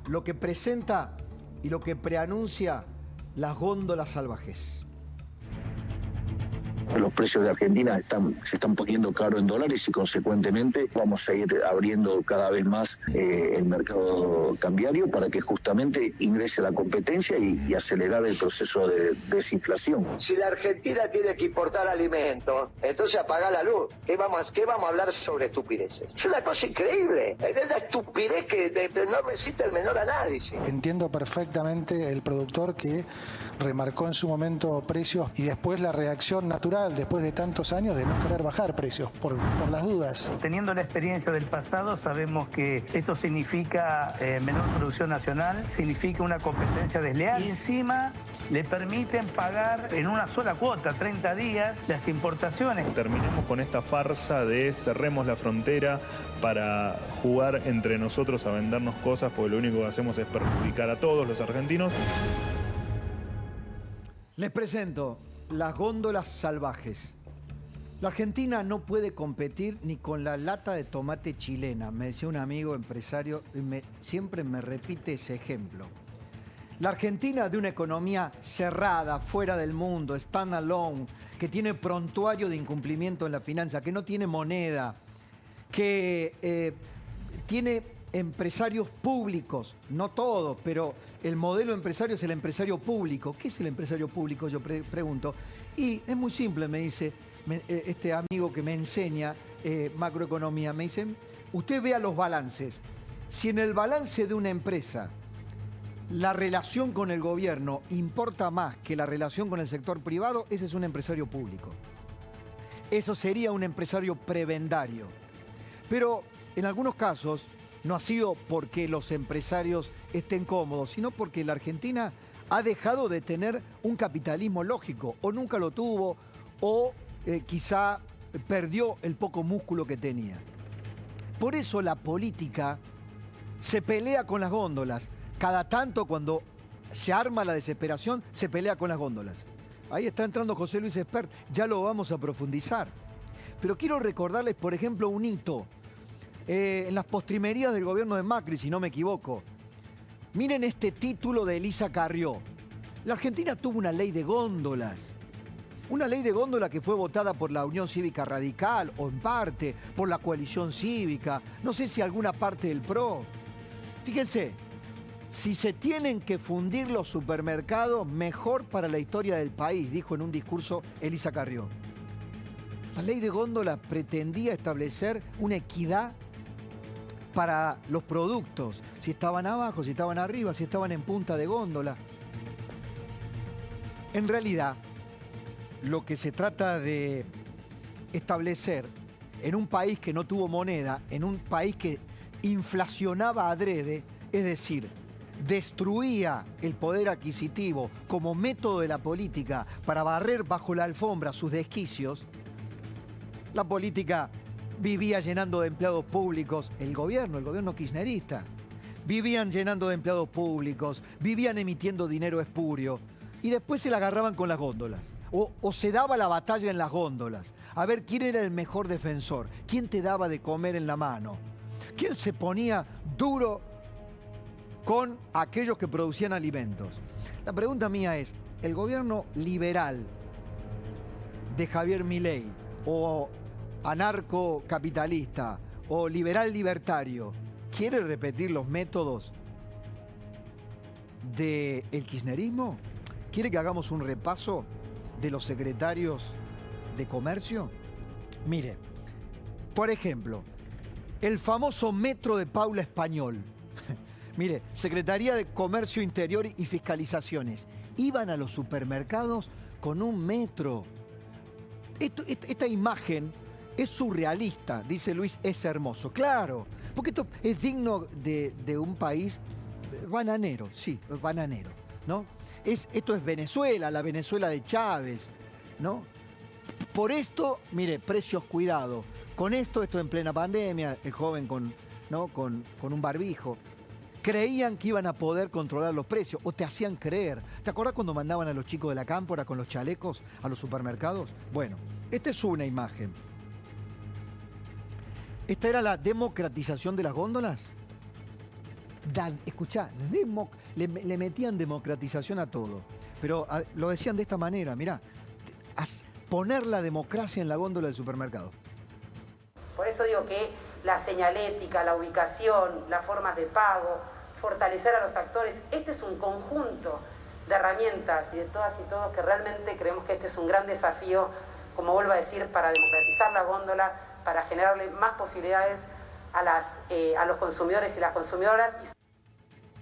lo que presenta y lo que preanuncia las góndolas salvajes. Los precios de Argentina se están poniendo caros en dólares y consecuentemente vamos a ir abriendo cada vez más el mercado cambiario para que justamente ingrese la competencia y acelerar el proceso de desinflación. Si la Argentina tiene que importar alimentos, entonces apaga la luz. ¿Qué vamos a hablar sobre estupideces? Es una cosa increíble. Es una estupidez que no resiste el menor análisis. Entiendo perfectamente el productor que remarcó en su momento precios y después la reacción natural después de tantos años de no querer bajar precios por las dudas. Teniendo la experiencia del pasado, sabemos que esto significa menor producción nacional, significa una competencia desleal y encima le permiten pagar en una sola cuota, 30 días, las importaciones. Terminemos con esta farsa de cerremos la frontera para jugar entre nosotros a vendernos cosas, porque lo único que hacemos es perjudicar a todos los argentinos. Les presento las góndolas salvajes. La Argentina no puede competir ni con la lata de tomate chilena, me decía un amigo empresario y siempre me repite ese ejemplo. La Argentina, de una economía cerrada, fuera del mundo, stand alone, que tiene prontuario de incumplimiento en la finanza, que no tiene moneda, que tiene empresarios públicos, no todos, pero el modelo empresario es el empresario público. ¿Qué es el empresario público? Yo pregunto. Y es muy simple, me dice este amigo que me enseña macroeconomía. Me dice, usted vea los balances. Si en el balance de una empresa la relación con el gobierno importa más que la relación con el sector privado, ese es un empresario público. Eso sería un empresario prebendario. Pero en algunos casos no ha sido porque los empresarios estén cómodos, sino porque la Argentina ha dejado de tener un capitalismo lógico, o nunca lo tuvo, o quizá perdió el poco músculo que tenía. Por eso la política se pelea con las góndolas. Cada tanto, cuando se arma la desesperación, se pelea con las góndolas. Ahí está entrando José Luis Espert, ya lo vamos a profundizar. Pero quiero recordarles, por ejemplo, un hito. En las postrimerías del gobierno de Macri, si no me equivoco. Miren este título de Elisa Carrió. La Argentina tuvo una ley de góndolas. Una ley de góndola que fue votada por la Unión Cívica Radical, o en parte por la coalición cívica, no sé si alguna parte del PRO. Fíjense, si se tienen que fundir los supermercados, mejor para la historia del país, dijo en un discurso Elisa Carrió. La ley de góndola pretendía establecer una equidad para los productos, si estaban abajo, si estaban arriba, si estaban en punta de góndola. En realidad, lo que se trata de establecer en un país que no tuvo moneda, en un país que inflacionaba adrede, es decir, destruía el poder adquisitivo como método de la política para barrer bajo la alfombra sus desquicios, la política vivía llenando de empleados públicos, el gobierno kirchnerista, vivían llenando de empleados públicos, vivían emitiendo dinero espurio y después se la agarraban con las góndolas. O se daba la batalla en las góndolas, a ver quién era el mejor defensor, quién te daba de comer en la mano, quién se ponía duro con aquellos que producían alimentos. La pregunta mía es, ¿el gobierno liberal de Javier Milei o anarcocapitalista o liberal libertario quiere repetir los métodos del kirchnerismo? ¿Quiere que hagamos un repaso de los secretarios de comercio? Mire, por ejemplo, el famoso metro de Paula Español. Mire, Secretaría de Comercio Interior y Fiscalizaciones. Iban a los supermercados con un metro. Esta imagen es surrealista, dice Luis, es hermoso. Claro, porque esto es digno de un país bananero, sí, bananero, ¿no? Esto es Venezuela, la Venezuela de Chávez, ¿no? Por esto, mire, precios cuidado. Con esto en plena pandemia, el joven con un barbijo. Creían que iban a poder controlar los precios, o te hacían creer. ¿Te acordás cuando mandaban a los chicos de la cámpora con los chalecos a los supermercados? Bueno, esta es una imagen. ¿Esta era la democratización de las góndolas? Escuchá, le metían democratización a todo. Pero lo decían de esta manera, mirá, poner la democracia en la góndola del supermercado. Por eso digo que la señalética, la ubicación, las formas de pago, fortalecer a los actores, este es un conjunto de herramientas y de todas y todos que realmente creemos que este es un gran desafío, como vuelvo a decir, para democratizar la góndola, para generarle más posibilidades a los consumidores y las consumidoras.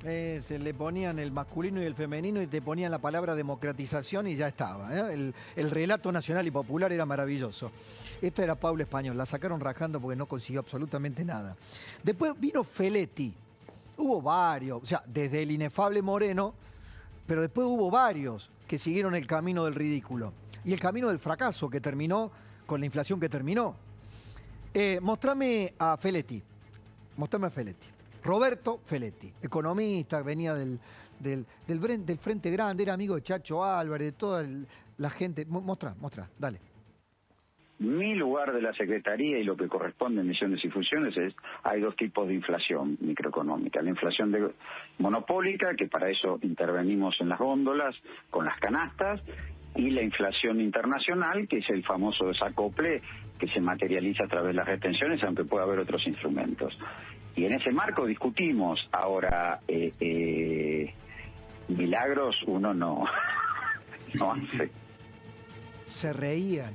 Se le ponían el masculino y el femenino y te ponían la palabra democratización y ya estaba, ¿eh? El relato nacional y popular era maravilloso. Esta era Paula Español, la sacaron rajando porque no consiguió absolutamente nada. Después vino Feletti, hubo varios, o sea, desde el inefable Moreno, pero después hubo varios que siguieron el camino del ridículo y el camino del fracaso que terminó con la inflación que terminó. Mostrame a Feletti. Roberto Feletti, economista, venía del Frente Grande, era amigo de Chacho Álvarez, de toda la gente. Mostrá, dale. Mi lugar de la Secretaría y lo que corresponde en Misiones y Fusiones es, hay dos tipos de inflación microeconómica. La inflación monopólica, que para eso intervenimos en las góndolas, con las canastas, y la inflación internacional, que es el famoso desacople que se materializa a través de las retenciones, aunque pueda haber otros instrumentos. Y en ese marco discutimos. Ahora, milagros uno no hace. Se reían.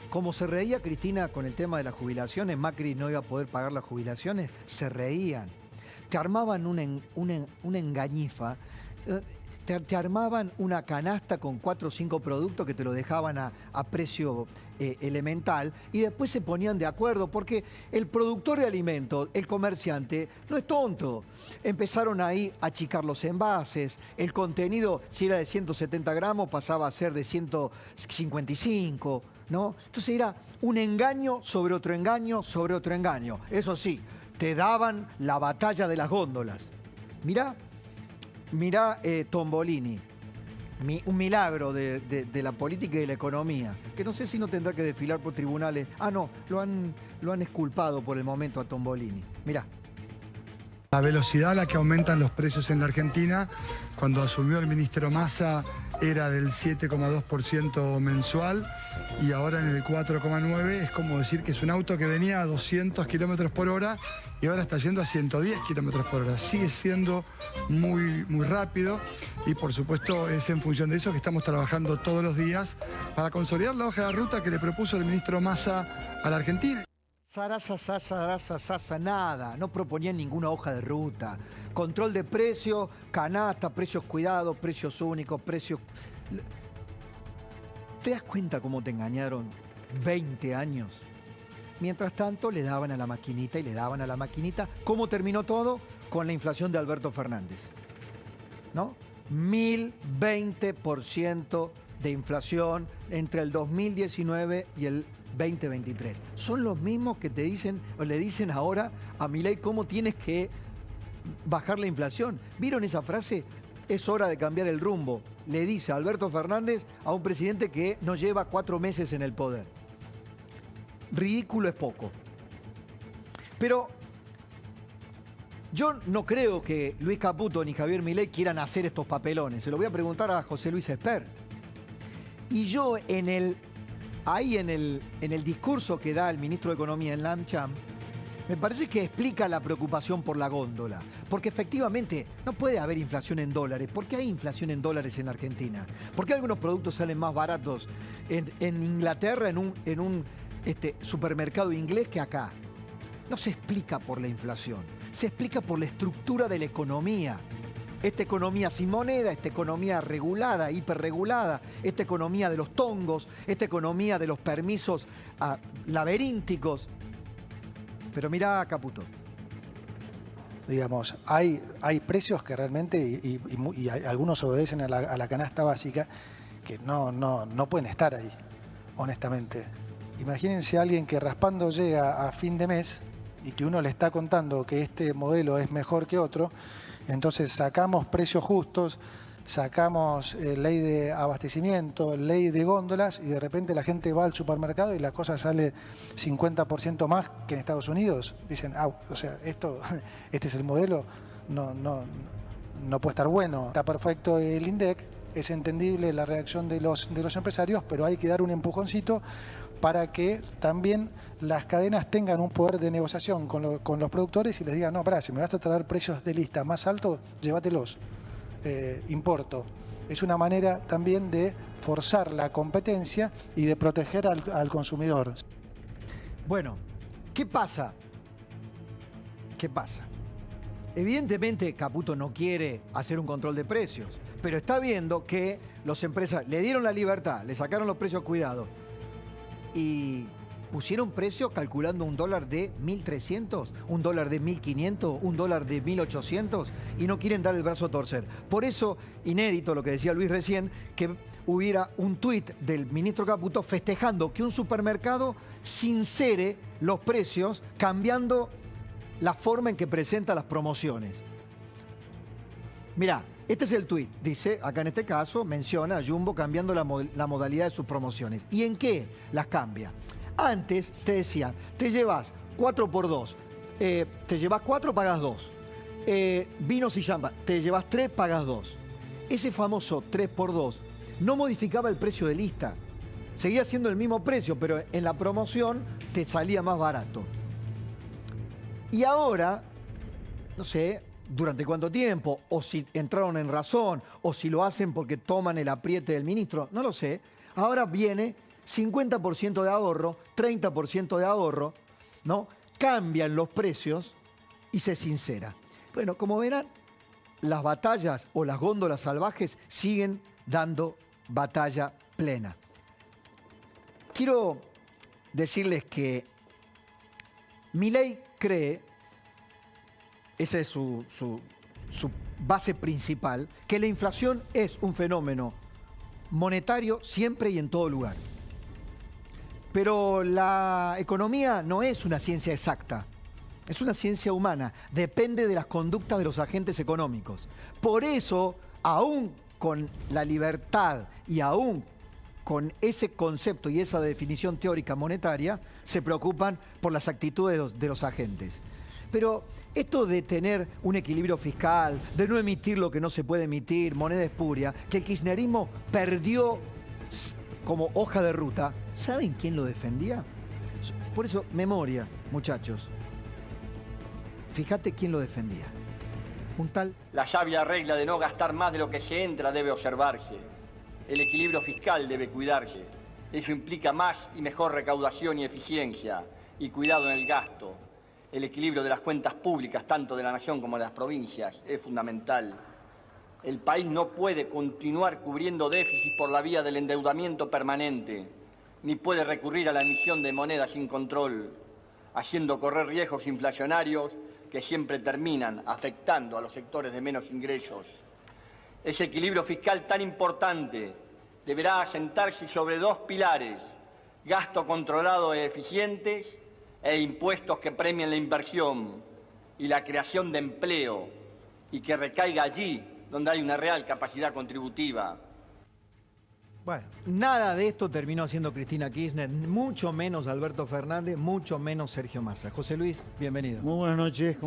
Como se reía Cristina con el tema de las jubilaciones, Macri no iba a poder pagar las jubilaciones, se reían. Te armaban una engañifa. Te armaban una canasta con 4 o 5 productos que te lo dejaban a precio elemental y después se ponían de acuerdo porque el productor de alimentos, el comerciante, no es tonto. Empezaron ahí a achicar los envases, el contenido, si era de 170 gramos, pasaba a ser de 155, ¿no? Entonces era un engaño sobre otro engaño sobre otro engaño. Eso sí, te daban la batalla de las góndolas. Mirá Tombolini, un milagro de la política y de la economía, que no sé si no tendrá que desfilar por tribunales. Ah, no, lo han exculpado por el momento a Tombolini. Mirá. La velocidad a la que aumentan los precios en la Argentina, cuando asumió el ministro Massa, era del 7,2% mensual y ahora en el 4,9%. Es como decir que es un auto que venía a 200 kilómetros por hora y ahora está yendo a 110 kilómetros por hora. Sigue siendo muy rápido y por supuesto es en función de eso que estamos trabajando todos los días para consolidar la hoja de ruta que le propuso el ministro Massa a la Argentina. Nada, no proponían ninguna hoja de ruta. Control de precios, canasta, precios cuidados, precios únicos, precios... ¿Te das cuenta cómo te engañaron 20 años? Mientras tanto, le daban a la maquinita y le daban a la maquinita. ¿Cómo terminó todo? Con la inflación de Alberto Fernández, ¿no? 1020% de inflación entre el 2019 y el 2023. Son los mismos que te dicen o le dicen ahora a Milei cómo tienes que bajar la inflación. ¿Vieron esa frase? Es hora de cambiar el rumbo. Le dice Alberto Fernández a un presidente que no lleva 4 meses en el poder. Ridículo es poco. Pero yo no creo que Luis Caputo ni Javier Milei quieran hacer estos papelones. Se lo voy a preguntar a José Luis Espert. Y yo en el discurso que da el ministro de Economía en la AmCham, me parece que explica la preocupación por la góndola. Porque efectivamente no puede haber inflación en dólares. ¿Por qué hay inflación en dólares en la Argentina? ¿Por qué algunos productos salen más baratos en Inglaterra, en un supermercado inglés que acá? No se explica por la inflación. Se explica por la estructura de la economía. Esta economía sin moneda, esta economía regulada, hiperregulada, esta economía de los tongos, esta economía de los permisos laberínticos. Pero mirá, Caputo. Digamos, hay precios que realmente, y algunos obedecen a la canasta básica, que no pueden estar ahí, honestamente. Imagínense a alguien que raspando llega a fin de mes y que uno le está contando que este modelo es mejor que otro, entonces sacamos precios justos, sacamos ley de abastecimiento, ley de góndolas y de repente la gente va al supermercado y la cosa sale 50% más que en Estados Unidos. Dicen, o sea, este es el modelo. no puede estar bueno. Está perfecto el INDEC, es entendible la reacción de los empresarios, pero hay que dar un empujoncito para que también las cadenas tengan un poder de negociación con los productores y les digan, no, pará, si me vas a traer precios de lista más altos, llévatelos, importo. Es una manera también de forzar la competencia y de proteger al consumidor. Bueno, ¿qué pasa? ¿Qué pasa? Evidentemente Caputo no quiere hacer un control de precios, pero está viendo que los empresarios le dieron la libertad, le sacaron los precios cuidados y pusieron precios calculando un dólar de 1.300, un dólar de 1.500, un dólar de 1.800 y no quieren dar el brazo a torcer. Por eso, inédito lo que decía Luis recién, que hubiera un tuit del ministro Caputo festejando que un supermercado sincere los precios cambiando la forma en que presenta las promociones. Mirá, este es el tuit. Dice, acá en este caso, menciona a Jumbo cambiando la modalidad de sus promociones. ¿Y en qué las cambia? Antes te decían, te llevas 4x2. Te llevas 4, pagas 2. Vinos y champán, te llevas 3, pagas 2. Ese famoso 3x2 no modificaba el precio de lista. Seguía siendo el mismo precio, pero en la promoción te salía más barato. Y ahora, no sé, durante cuánto tiempo, o si entraron en razón, o si lo hacen porque toman el apriete del ministro, no lo sé. Ahora viene 50% de ahorro, 30% de ahorro, ¿no? Cambian los precios y se sincera. Bueno, como verán, las batallas o las góndolas salvajes siguen dando batalla plena. Quiero decirles que Milei cree, esa es su base principal, que la inflación es un fenómeno monetario siempre y en todo lugar. Pero la economía no es una ciencia exacta, es una ciencia humana, depende de las conductas de los agentes económicos. Por eso, aún con la libertad y aún con ese concepto y esa definición teórica monetaria, se preocupan por las actitudes de los agentes. Pero esto de tener un equilibrio fiscal, de no emitir lo que no se puede emitir, moneda espuria, que el kirchnerismo perdió como hoja de ruta, ¿saben quién lo defendía? Por eso, memoria, muchachos. Fíjate quién lo defendía. Un tal... La sabia regla de no gastar más de lo que se entra debe observarse. El equilibrio fiscal debe cuidarse. Eso implica más y mejor recaudación y eficiencia, y cuidado en el gasto. El equilibrio de las cuentas públicas, tanto de la nación como de las provincias, es fundamental. El país no puede continuar cubriendo déficits por la vía del endeudamiento permanente, ni puede recurrir a la emisión de moneda sin control, haciendo correr riesgos inflacionarios que siempre terminan afectando a los sectores de menos ingresos. Ese equilibrio fiscal tan importante deberá asentarse sobre dos pilares: gasto controlado e eficientes e impuestos que premien la inversión y la creación de empleo y que recaiga allí donde hay una real capacidad contributiva. Bueno, nada de esto terminó haciendo Cristina Kirchner, mucho menos Alberto Fernández, mucho menos Sergio Massa. José Luis, bienvenido. Muy buenas noches.